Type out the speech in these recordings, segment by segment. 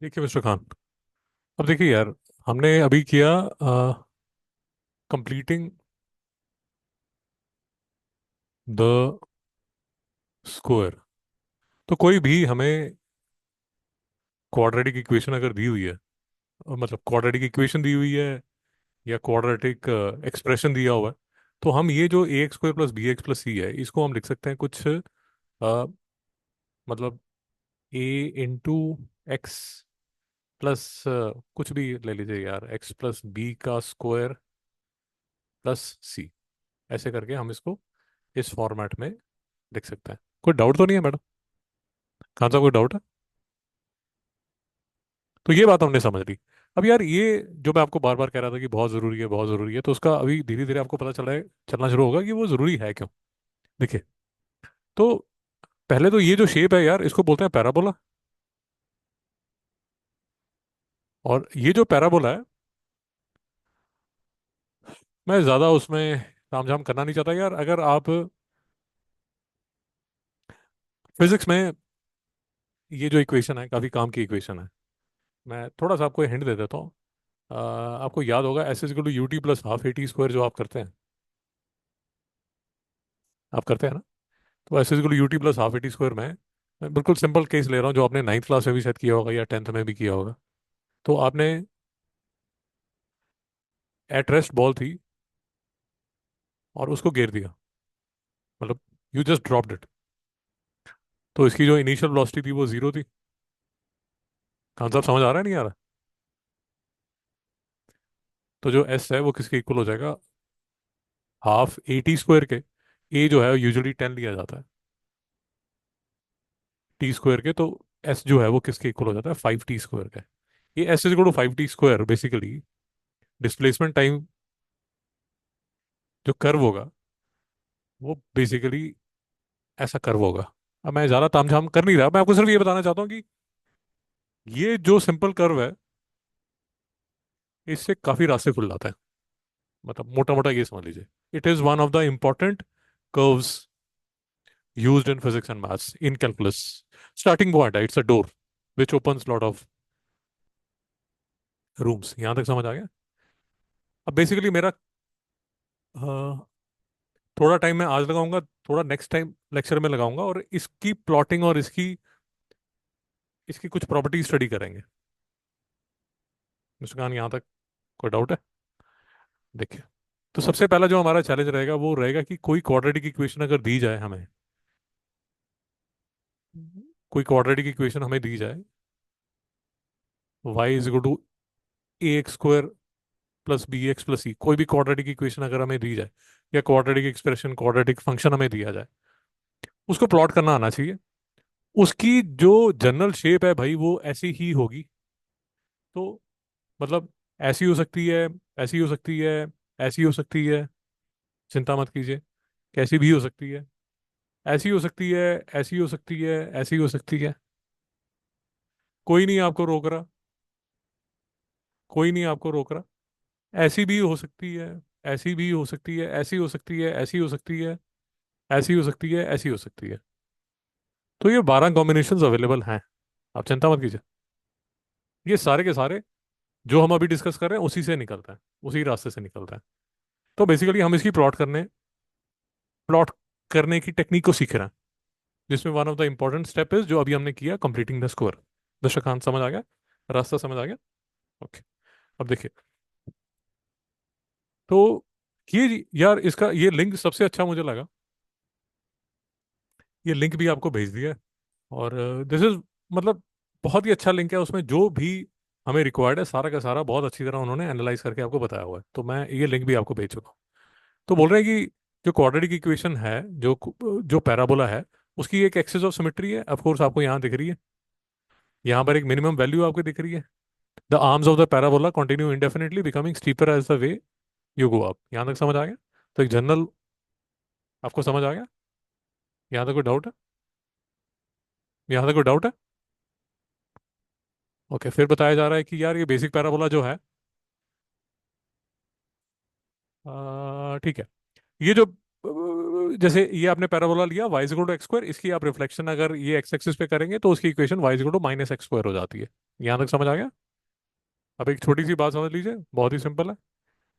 देखिए मिस्टर खान। अब देखिए यार, हमने अभी किया कंप्लीटिंग द स्क्वायर। तो कोई भी हमें क्वाड्रेटिक इक्वेशन अगर दी हुई है, मतलब क्वाड्रेटिक इक्वेशन दी हुई है या क्वाड्रेटिक एक्सप्रेशन दिया हुआ है, तो हम ये जो a x square plus b x plus c है इसको हम लिख सकते हैं कुछ मतलब ए इंटू एक्स प्लस कुछ भी ले लीजिए यार, एक्स प्लस बी का स्क्वायर प्लस सी। ऐसे करके हम इसको इस फॉर्मेट में लिख सकते हैं। कोई डाउट तो नहीं है मैडम? कहाँ सा कोई डाउट है? तो ये बात हमने समझ ली। अब यार ये जो मैं आपको बार बार कह रहा था कि बहुत ज़रूरी है बहुत ज़रूरी है, तो उसका अभी धीरे धीरे आपको पता चला है, चलना शुरू होगा कि वो ज़रूरी है क्यों। देखिए, तो पहले तो ये जो शेप है यार इसको बोलते हैं पैराबोला। और ये जो पैराबोला है, मैं ज़्यादा उसमें तामझाम करना नहीं चाहता यार। अगर आप फिजिक्स में, ये जो इक्वेशन है काफ़ी काम की इक्वेशन है। मैं थोड़ा सा आपको हिंट दे देता हूँ। आपको याद होगा s is equal to u t plus half a t square, जो आप करते हैं। आप करते हैं ना? तो s is equal to u t plus half a t square में मैं बिल्कुल सिंपल केस ले रहा हूँ जो आपने नाइन्थ क्लास में भी शायद किया होगा या टेंथ में भी किया होगा। तो आपने एट रेस्ट बॉल थी और उसको गिर दिया, मतलब यू जस्ट ड्रॉप्ड इट। तो इसकी जो इनिशियल वेलोसिटी थी वो जीरो थी। कॉन्सेप्ट समझ आ रहा है नहीं आ रहा? तो जो एस है वो किसके इक्वल हो जाएगा? हाफ ए टी स्क्वायर के। ए जो है यूजुअली 10 लिया जाता है टी स्क्वायर के, तो एस जो है वो किसके इक्वल हो जाता है? 5 टी स्क्वायर का। ये s is equal to 5 t square basically displacement time जो कर्व होगा वो बेसिकली ऐसा कर्व होगा। अब मैं ज़्यादा तामझाम कर नहीं रहा, मैं आपको सिर्फ ये बताना चाहता हूँ कि ये जो सिंपल कर्व है इससे काफ़ी रास्ते खुल जाते हैं। मतलब मोटा मोटा ये समझ लीजिए, it is one of the important curves used in physics and maths in calculus. Starting point है, it's a door which opens lot of rooms। यहाँ तक समझ आ गया? अब बेसिकली मेरा अ, थोड़ा टाइम मैं आज लगाऊंगा, थोड़ा नेक्स्ट टाइम लेक्चर में लगाऊंगा, और इसकी प्लॉटिंग और इसकी इसकी कुछ प्रॉपर्टी स्टडी करेंगे। मिस्टर खान, यहाँ तक कोई डाउट है? देखिए, तो सबसे पहला जो हमारा चैलेंज रहेगा वो रहेगा कि कोई क्वाड्रेटिक इक्वेशन अगर दी जाए हमें, कोई क्वाड्रेटिक इक्वेशन हमें दी जाए, y is equal to a x square plus b x plus c, कोई भी क्वाड्रेटिक इक्वेशन अगर हमें दी जाए या क्वाड्रेटिक एक्सप्रेशन क्वाड्रेटिक फंक्शन हमें दिया जाए, उसको प्लॉट करना आना चाहिए। उसकी जो जनरल शेप है भाई वो ऐसी ही होगी। तो मतलब ऐसी हो सकती है, ऐसी हो सकती है, ऐसी हो सकती है, चिंता मत कीजिए, कैसी भी हो सकती है। ऐसी हो सकती है, ऐसी हो सकती है, ऐसी हो सकती है। कोई नहीं आपको रोक रहा, कोई नहीं आपको रोक रहा। ऐसी भी हो सकती है, ऐसी भी हो सकती है, ऐसी हो सकती है, ऐसी हो सकती है, ऐसी हो सकती है, ऐसी हो सकती है। तो ये 12 कॉम्बिनेशंस अवेलेबल हैं। आप चिंता मत कीजिए, ये सारे के सारे जो हम अभी डिस्कस कर रहे हैं उसी से निकलता है, उसी रास्ते से निकलता है। तो बेसिकली हम इसकी प्लॉट करने की टेक्निक को सीख रहे हैं, जिसमें one of the important step is जो अभी हमने किया, कंप्लीटिंग द स्कोर। दर्शकांत समझ आ गया? रास्ता समझ आ गया? ओके। अब देखिए, तो ये यार इसका ये लिंक सबसे अच्छा मुझे लगा। ये लिंक भी आपको भेज दिया है, और दिस इज मतलब बहुत ही अच्छा लिंक है। उसमें जो भी हमें रिक्वायर्ड है सारा का सारा बहुत अच्छी तरह उन्होंने एनालाइज करके आपको बताया हुआ है। तो मैं ये लिंक भी आपको भेज चुका हूँ। तो बोल रहे हैं कि जो क्वाड्रेटिक इक्वेशन है, जो जो पैराबोला है, उसकी एक एक्सिस ऑफ सिमेट्री है। ऑफ कोर्स आपको यहाँ दिख रही है, यहाँ पर एक मिनिमम वैल्यू आपको दिख रही है। The arms of the parabola continue indefinitely becoming steeper as the way you go up. यहाँ तक समझ आ गया? तो एक जनरल आपको समझ आ गया? यहाँ तक कोई डाउट है? यहाँ तक कोई डाउट है? ओके, फिर बताया जा रहा है कि यार ये बेसिक पैराबोला जो है, ठीक है, ये जो जैसे ये आपने पैराबोला लिया y is equal to x square, इसकी आप रिफ्लेक्शन अगर ये x एक्सिस पे करेंगे तो उसकी equation y is equal to minus x square हो जाती है। यहाँ तक समझ आ गया? अब एक छोटी सी बात समझ लीजिए, बहुत ही सिंपल है।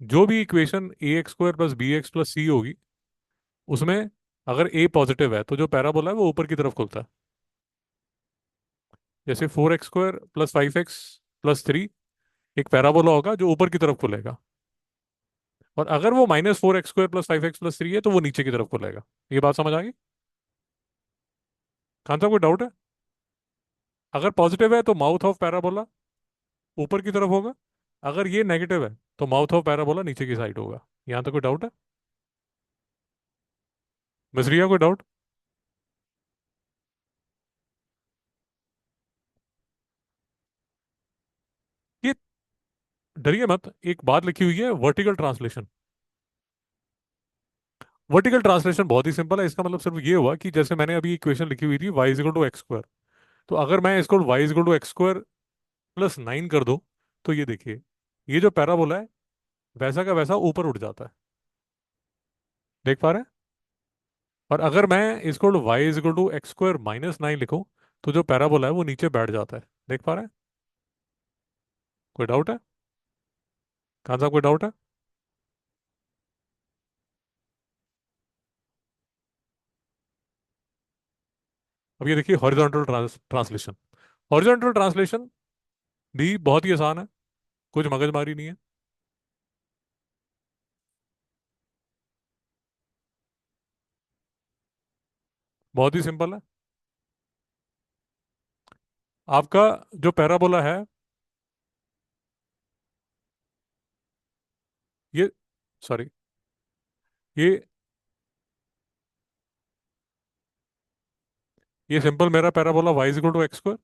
जो भी equation a x square plus b x plus c होगी, उसमें अगर ए पॉजिटिव है तो जो पैराबोला है वो ऊपर की तरफ खुलता है। जैसे 4x square plus 5x plus 3 एक पैराबोला होगा जो ऊपर की तरफ खुलेगा। और अगर वो -4x square plus 5x plus 3 है तो वो नीचे की तरफ खुलेगा। ये बात समझ आ गई? खान साहब कोई डाउट है? अगर पॉजिटिव है तो माउथ ऑफ पैराबोला ऊपर की तरफ होगा। अगर ये नेगेटिव है तो माउथ ऑफ पैराबोला नीचे की साइड होगा। यहाँ तक कोई डाउट है? मिसरिया कोई डाउट? ये डरिए मत, एक बात लिखी हुई है वर्टिकल ट्रांसलेशन। वर्टिकल ट्रांसलेशन बहुत ही सिंपल है। इसका मतलब सिर्फ ये हुआ कि जैसे मैंने अभी इक्वेशन लिखी हुई थी y is equal to x square, तो अगर मैं इसको y is equal to x square +9 कर दूं, तो ये देखिए, ये जो पैराबोला है वैसा का वैसा ऊपर उठ जाता है। देख पा रहे हैं? और अगर मैं इसको y is equal to x square -9 लिखूं, तो जो पैराबोला है वो नीचे बैठ जाता है। देख पा रहे हैं? कोई डाउट है? कहाँ साहब कोई डाउट है? अब ये देखिए हॉरिजॉन्टल ट्रांसलेशन। हॉरिजॉन्टल ट्रांसलेशन भी बहुत ही आसान है, कुछ मगजमारी नहीं है। बहुत ही सिंपल है। आपका जो पैराबोला है, ये, सॉरी, ये ये सिंपल मेरा parabola y is equal to x square.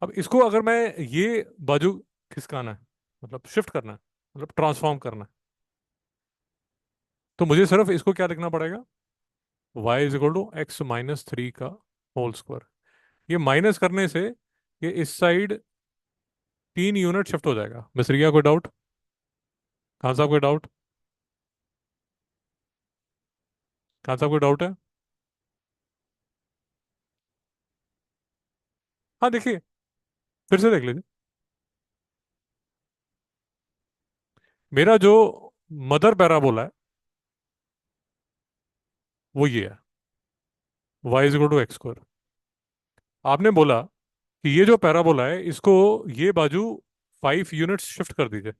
अब इसको अगर मैं ये बाजू खिसकाना है, मतलब शिफ्ट करना है, मतलब ट्रांसफॉर्म करना है, तो मुझे सिर्फ इसको क्या लिखना पड़ेगा? y is equal to x-3 का होल स्क्वायर। ये माइनस करने से ये इस साइड 3 यूनिट शिफ्ट हो जाएगा। मिसरिया कोई डाउट? खान साहब कोई डाउट? खान साहब कोई डाउट है? हाँ देखिए, फिर से देख लीजिए। मेरा जो मदर पैराबोला है वो ये है, y is equal to x square. आपने बोला कि ये जो पैराबोला है इसको ये बाजू 5 यूनिट्स शिफ्ट कर दीजिए,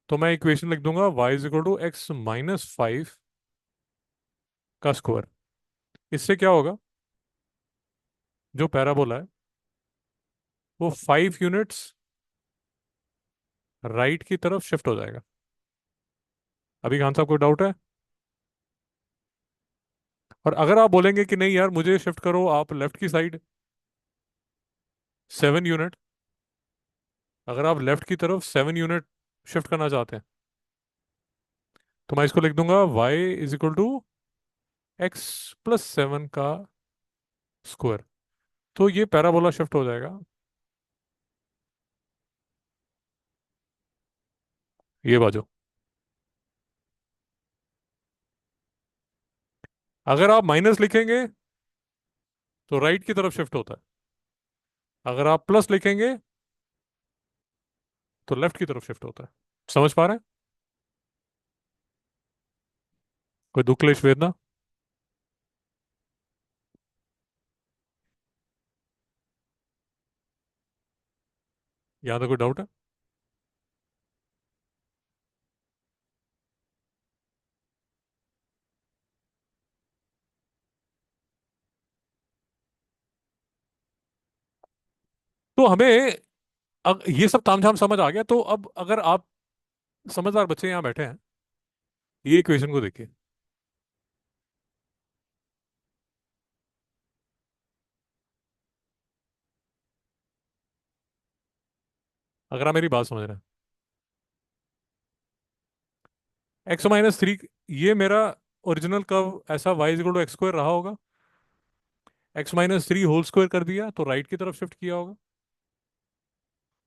तो मैं इक्वेशन लिख दूंगा y is equal to x-5 का स्क्वायर। इससे क्या होगा? जो पैराबोला है वो 5 यूनिट्स राइट की तरफ शिफ्ट हो जाएगा। अभी खान साहब कोई डाउट है? और अगर आप बोलेंगे कि नहीं यार मुझे शिफ्ट करो आप लेफ्ट की साइड 7 यूनिट, अगर आप लेफ्ट की तरफ 7 यूनिट शिफ्ट करना चाहते हैं, तो मैं इसको लिख दूंगा y is equal to x+7 का स्क्वायर। तो ये पैराबोला शिफ्ट हो जाएगा ये बाजू। अगर आप माइनस लिखेंगे तो राइट की तरफ शिफ्ट होता है। अगर आप प्लस लिखेंगे तो लेफ्ट की तरफ शिफ्ट होता है। समझ पा रहे हैं? कोई दुख क्लेश वेदना? यहाँ तो कोई डाउट है? तो हमें ये सब तामझाम समझ आ गया। तो अब अगर आप समझदार बच्चे यहाँ बैठे हैं, ये इक्वेशन को देखिए। अगर आप मेरी बात समझ रहे हैं, x-3, ये मेरा ओरिजिनल कर्व ऐसा y equal to x square रहा होगा। x-3 होल स्क्वायर कर दिया तो राइट की तरफ शिफ्ट किया होगा।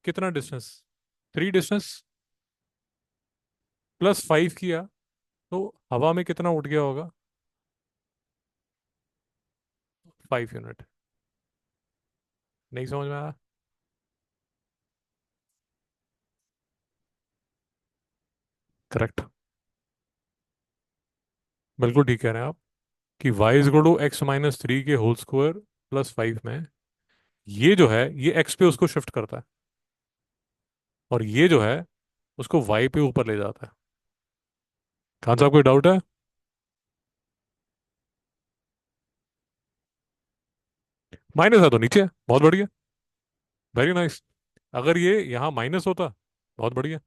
कितना डिस्टेंस? 3 डिस्टेंस, +5 किया तो हवा में कितना उठ गया होगा? 5 यूनिट। नहीं समझ में आया? करेक्ट। बिल्कुल ठीक कह रहे हैं आप कि y is equal to x minus three के होल स्क्वायर प्लस 5 में ये जो है ये एक्स पे उसको शिफ्ट करता है, और ये जो है उसको वाई पे ऊपर ले जाता है। कहाँ साहब कोई डाउट है? माइनस है तो नीचे है, बहुत बढ़िया। Very nice. अगर ये यहाँ माइनस होता, बहुत बढ़िया,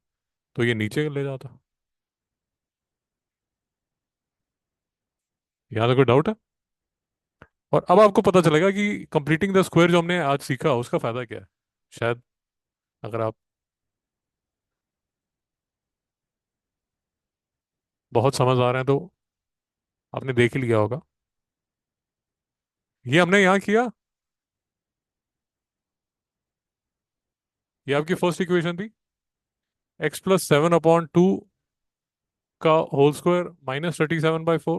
तो ये नीचे ले जाता। यहाँ तो कोई डाउट है? और अब आपको पता चलेगा कि कंप्लीटिंग द स्क्वायर जो हमने आज सीखा उसका फायदा क्या है, शायद, अगर आप बहुत समझ आ रहे हैं तो आपने देख ही लिया होगा। ये हमने यहाँ किया। ये आपकी फर्स्ट इक्वेशन थी, x+7/2 का होल स्क्वायर -37/4।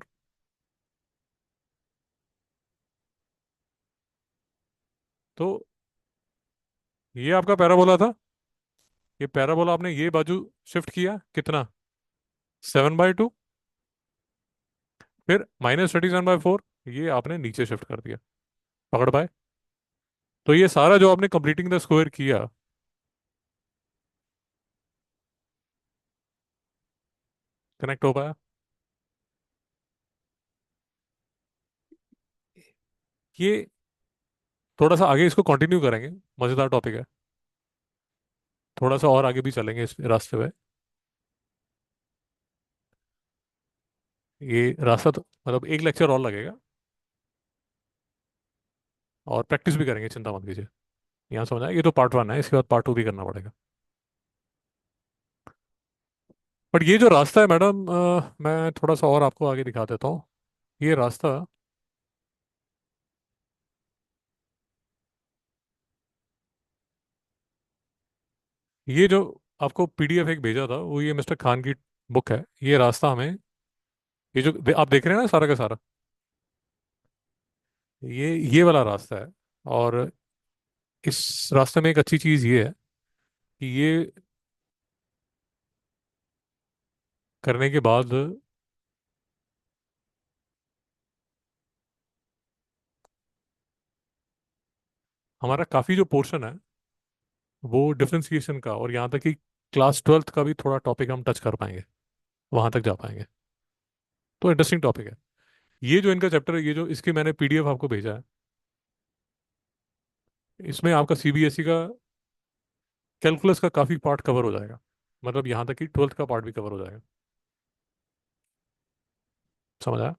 तो ये आपका पैराबोला था। ये पैराबोला आपने ये बाजू शिफ्ट किया कितना, 7/2, फिर -37/4 ये आपने नीचे शिफ्ट कर दिया। पकड़ पाए? तो ये सारा जो आपने कंप्लीटिंग द स्क्वायर किया, कनेक्ट हो पाया? ये थोड़ा सा आगे इसको कंटिन्यू करेंगे, मजेदार टॉपिक है। थोड़ा सा और आगे भी चलेंगे इस रास्ते पे। ये रास्ता तो मतलब एक लेक्चर और लगेगा, और प्रैक्टिस भी करेंगे, चिंता मत कीजिए। यहाँ समझ आया? ये तो पार्ट 1 है, इसके बाद पार्ट 2 भी करना पड़ेगा। बट ये जो रास्ता है मैडम, मैं थोड़ा सा और आपको आगे दिखा देता हूँ। ये रास्ता, ये जो आपको पीडीएफ एक भेजा था वो ये मिस्टर खान की बुक है। ये रास्ता हमें, ये जो आप देख रहे हैं ना सारा का सारा, ये वाला रास्ता है। और इस रास्ते में एक अच्छी चीज़ ये है कि ये करने के बाद हमारा काफ़ी जो पोर्शन है वो डिफरेंशिएशन का, और यहाँ तक कि क्लास 12th का भी थोड़ा टॉपिक हम टच कर पाएंगे, वहां तक जा पाएंगे। तो इंटरेस्टिंग टॉपिक है। ये जो इनका चैप्टर है, ये जो इसकी मैंने पीडीएफ आपको भेजा है, इसमें आपका सीबीएसई का कैलकुलस का काफ़ी पार्ट कवर हो जाएगा। मतलब यहाँ तक कि 12th का पार्ट भी कवर हो जाएगा। समझ आया?